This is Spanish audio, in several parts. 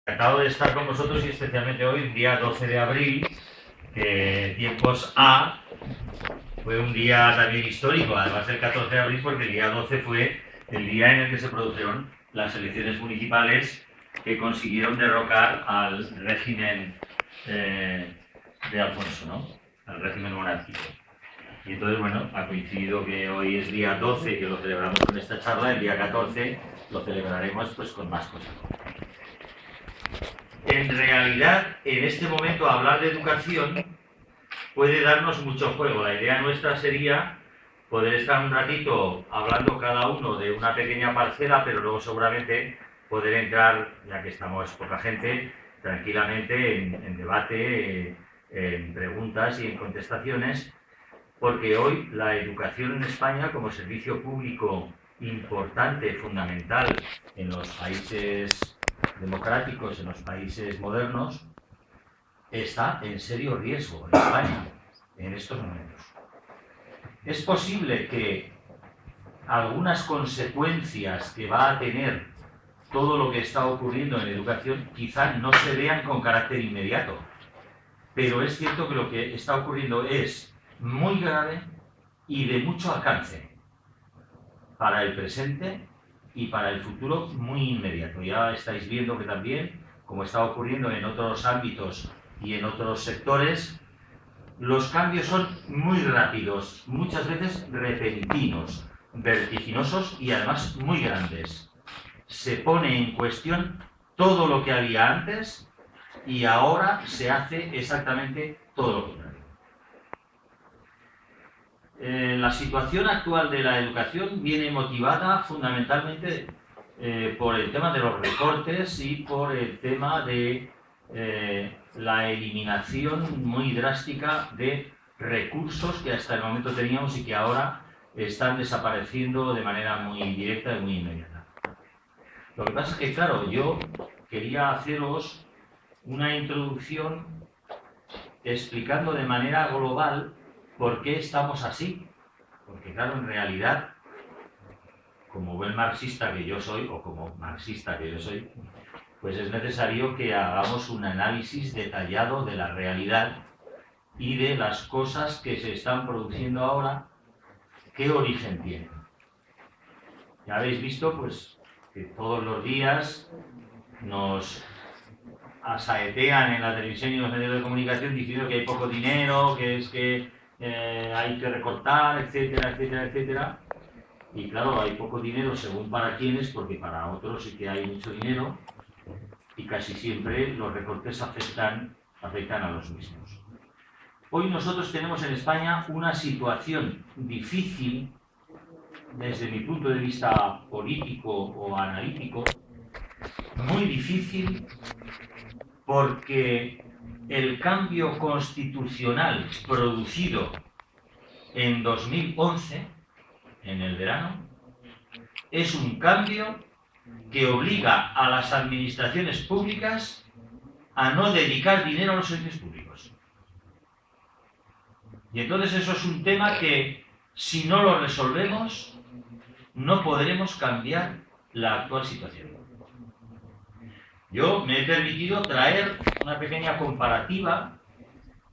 Encantado de estar con vosotros y especialmente hoy, día 12 de abril, que tiempos A, fue un día también histórico, además del 14 de abril, porque el día 12 fue el día en el que se produjeron las elecciones municipales que consiguieron derrocar al régimen de Alfonso, ¿no? Al régimen monárquico. Y entonces, bueno, ha coincidido que hoy es día 12, que lo celebramos con esta charla, el día 14 lo celebraremos pues con más cosas. En realidad, en este momento, hablar de educación puede darnos mucho juego. La idea nuestra sería poder estar un ratito hablando cada uno de una pequeña parcela, pero luego seguramente poder entrar, ya que estamos poca gente, tranquilamente en debate, en preguntas y en contestaciones, porque hoy la educación en España como servicio público importante, fundamental en los países democráticos, en los países modernos, está en serio riesgo en España en estos momentos. Es posible que algunas consecuencias que va a tener todo lo que está ocurriendo en educación quizá no se vean con carácter inmediato, pero es cierto que lo que está ocurriendo es muy grave y de mucho alcance para el presente y para el futuro muy inmediato. Ya estáis viendo que también, como está ocurriendo en otros ámbitos y en otros sectores, los cambios son muy rápidos, muchas veces repentinos, vertiginosos y además muy grandes. Se pone en cuestión todo lo que había antes y ahora se hace exactamente todo lo contrario. La situación actual de la educación viene motivada fundamentalmente por el tema de los recortes y por el tema de la eliminación muy drástica de recursos que hasta el momento teníamos y que ahora están desapareciendo de manera muy directa y muy inmediata. Lo que pasa es que, claro, yo quería haceros una introducción explicando de manera global ¿por qué estamos así? Porque claro, en realidad, como buen marxista que yo soy, o como marxista que yo soy, pues es necesario que hagamos un análisis detallado de la realidad y de las cosas que se están produciendo ahora, qué origen tienen. Ya habéis visto, pues, que todos los días nos asaetean en la televisión y en los medios de comunicación diciendo que hay poco dinero, que es que hay que recortar, etcétera, etcétera, etcétera. Y claro, hay poco dinero según para quiénes, porque para otros sí que hay mucho dinero y casi siempre los recortes afectan a los mismos. Hoy nosotros tenemos en España una situación difícil desde mi punto de vista político o analítico, muy difícil porque el cambio constitucional producido en 2011, en el verano, es un cambio que obliga a las administraciones públicas a no dedicar dinero a los servicios públicos. Y entonces eso es un tema que, si no lo resolvemos, no podremos cambiar la actual situación. Yo me he permitido traer una pequeña comparativa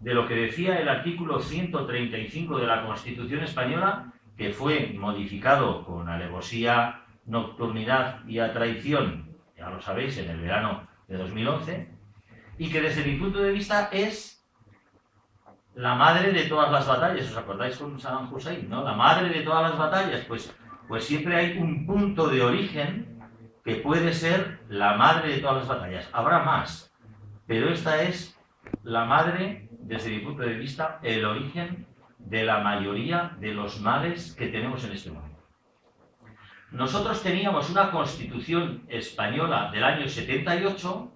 de lo que decía el artículo 135 de la Constitución Española, que fue modificado con alevosía, nocturnidad y a traición, ya lo sabéis, en el verano de 2011, y que desde mi punto de vista es la madre de todas las batallas. ¿Os acordáis con Saddam Hussein, no? La madre de todas las batallas, pues siempre hay un punto de origen que puede ser la madre de todas las batallas. Habrá más, pero esta es la madre, desde mi punto de vista, el origen de la mayoría de los males que tenemos en este momento. Nosotros teníamos una Constitución española del año 78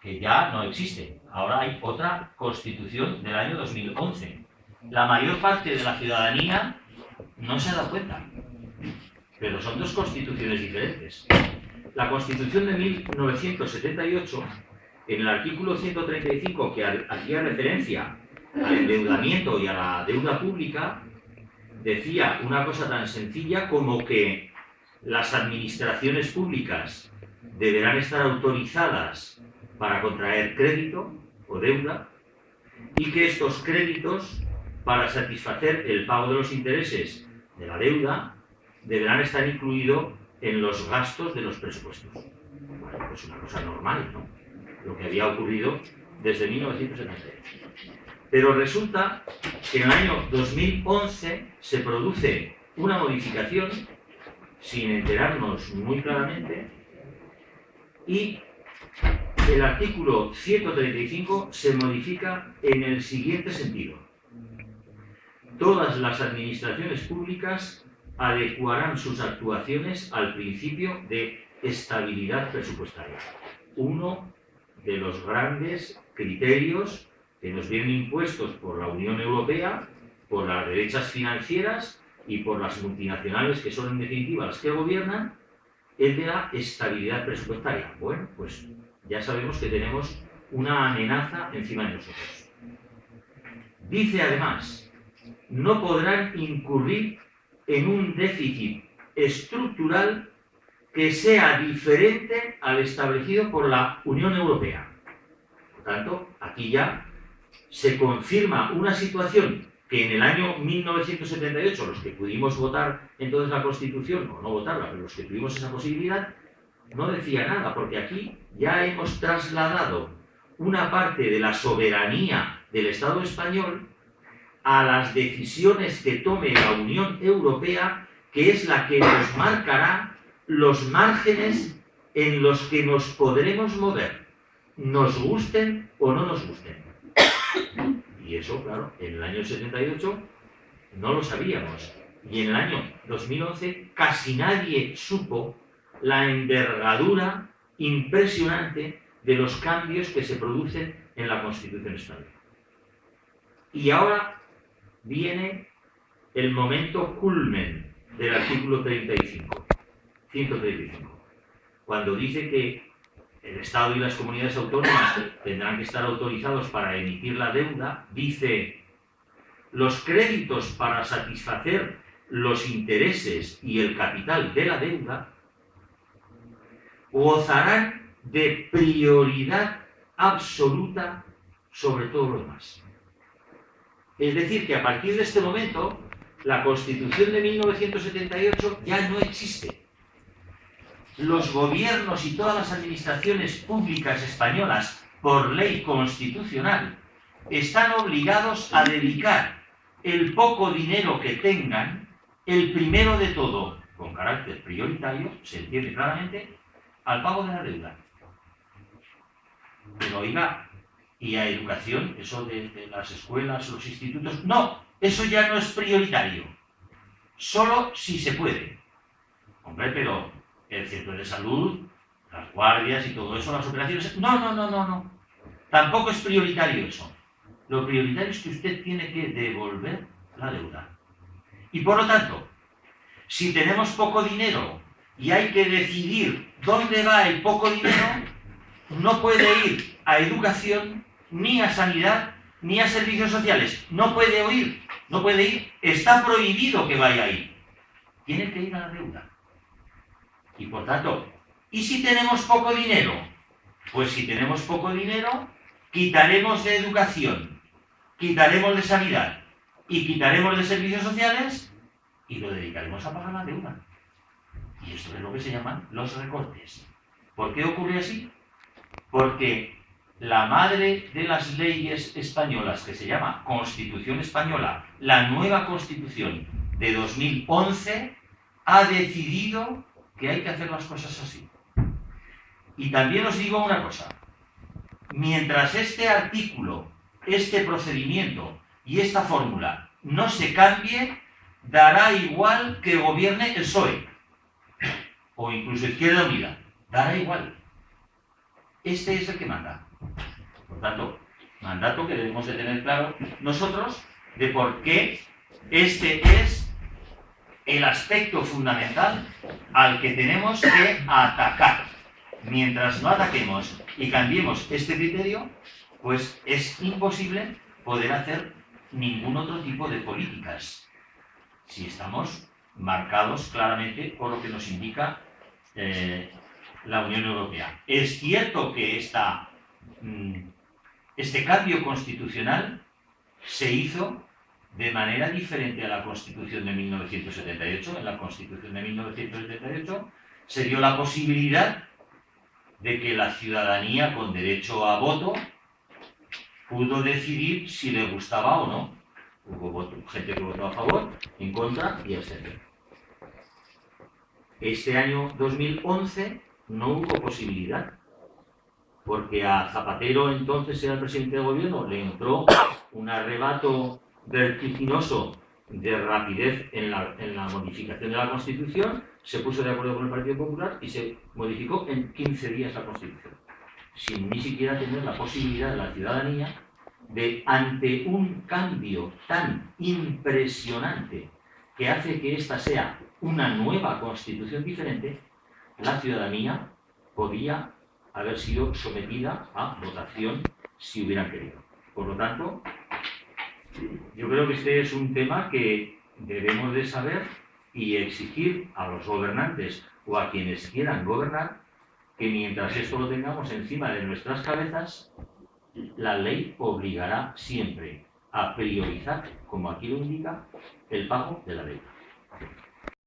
que ya no existe. Ahora hay otra Constitución del año 2011. La mayor parte de la ciudadanía no se da cuenta. Pero son dos constituciones diferentes. La Constitución de 1978, en el artículo 135, que hacía referencia al endeudamiento y a la deuda pública, decía una cosa tan sencilla como que las administraciones públicas deberán estar autorizadas para contraer crédito o deuda y que estos créditos, para satisfacer el pago de los intereses de la deuda, deberán estar incluidos en los gastos de los presupuestos. Bueno, pues una cosa normal, ¿no? Lo que había ocurrido desde 1978. Pero resulta que en el año 2011 se produce una modificación, sin enterarnos muy claramente, y el artículo 135 se modifica en el siguiente sentido. Todas las administraciones públicas adecuarán sus actuaciones al principio de estabilidad presupuestaria. Uno de los grandes criterios que nos vienen impuestos por la Unión Europea, por las derechas financieras y por las multinacionales, que son en definitiva las que gobiernan, es de la estabilidad presupuestaria. Bueno, pues ya sabemos que tenemos una amenaza encima de nosotros. Dice además, no podrán incurrir en un déficit estructural que sea diferente al establecido por la Unión Europea. Por tanto, aquí ya se confirma una situación que en el año 1978, los que pudimos votar entonces la Constitución, o no votarla, pero los que tuvimos esa posibilidad, no decía nada, porque aquí ya hemos trasladado una parte de la soberanía del Estado español a las decisiones que tome la Unión Europea, que es la que nos marcará los márgenes en los que nos podremos mover, nos gusten o no nos gusten. Y eso, claro, en el año 78 no lo sabíamos. Y en el año 2011 casi nadie supo la envergadura impresionante de los cambios que se producen en la Constitución española. Y ahora viene el momento culmen del artículo 135, cuando dice que el Estado y las comunidades autónomas tendrán que estar autorizados para emitir la deuda. Dice, los créditos para satisfacer los intereses y el capital de la deuda gozarán de prioridad absoluta sobre todo lo demás. Es decir, que a partir de este momento, la Constitución de 1978 ya no existe. Los gobiernos y todas las administraciones públicas españolas, por ley constitucional, están obligados a dedicar el poco dinero que tengan, el primero de todo, con carácter prioritario, se entiende claramente, al pago de la deuda. Pero oiga, y a educación, eso de las escuelas, los institutos, no, eso ya no es prioritario. Solo si se puede. Hombre, pero el centro de salud, las guardias y todo eso, las operaciones... No. Tampoco es prioritario eso. Lo prioritario es que usted tiene que devolver la deuda. Y por lo tanto, si tenemos poco dinero y hay que decidir dónde va el poco dinero, no puede ir a educación, ni a sanidad, ni a servicios sociales. No puede ir. Está prohibido que vaya ahí. Tiene que ir a la deuda. Y por tanto, ¿y si tenemos poco dinero? Pues si tenemos poco dinero, quitaremos de educación, quitaremos de sanidad y quitaremos de servicios sociales y lo dedicaremos a pagar la deuda. Y esto es lo que se llaman los recortes. ¿Por qué ocurre así? Porque la madre de las leyes españolas, que se llama Constitución Española, la nueva Constitución de 2011, ha decidido que hay que hacer las cosas así. Y también os digo una cosa. Mientras este artículo, este procedimiento y esta fórmula no se cambie, dará igual que gobierne el PSOE o incluso Izquierda Unida. Dará igual. Este es el que manda. Por tanto, mandato que debemos de tener claro nosotros de por qué este es el aspecto fundamental al que tenemos que atacar. Mientras no ataquemos y cambiemos este criterio, pues es imposible poder hacer ningún otro tipo de políticas, si estamos marcados claramente por lo que nos indica la Unión Europea. Es cierto que este cambio constitucional se hizo de manera diferente a la Constitución de 1978. En la Constitución de 1978 se dio la posibilidad de que la ciudadanía con derecho a voto pudo decidir si le gustaba o no. Hubo gente que votó a favor, en contra y etc. Este año 2011 no hubo posibilidad, porque a Zapatero, entonces era el presidente del gobierno, le entró un arrebato vertiginoso de rapidez en la modificación de la Constitución, se puso de acuerdo con el Partido Popular y se modificó en 15 días la Constitución, sin ni siquiera tener la posibilidad de la ciudadanía de, ante un cambio tan impresionante que hace que esta sea una nueva Constitución diferente, la ciudadanía podía haber sido sometida a votación si hubieran querido. Por lo tanto, yo creo que este es un tema que debemos de saber y exigir a los gobernantes o a quienes quieran gobernar que mientras esto lo tengamos encima de nuestras cabezas, la ley obligará siempre a priorizar, como aquí lo indica, el pago de la deuda.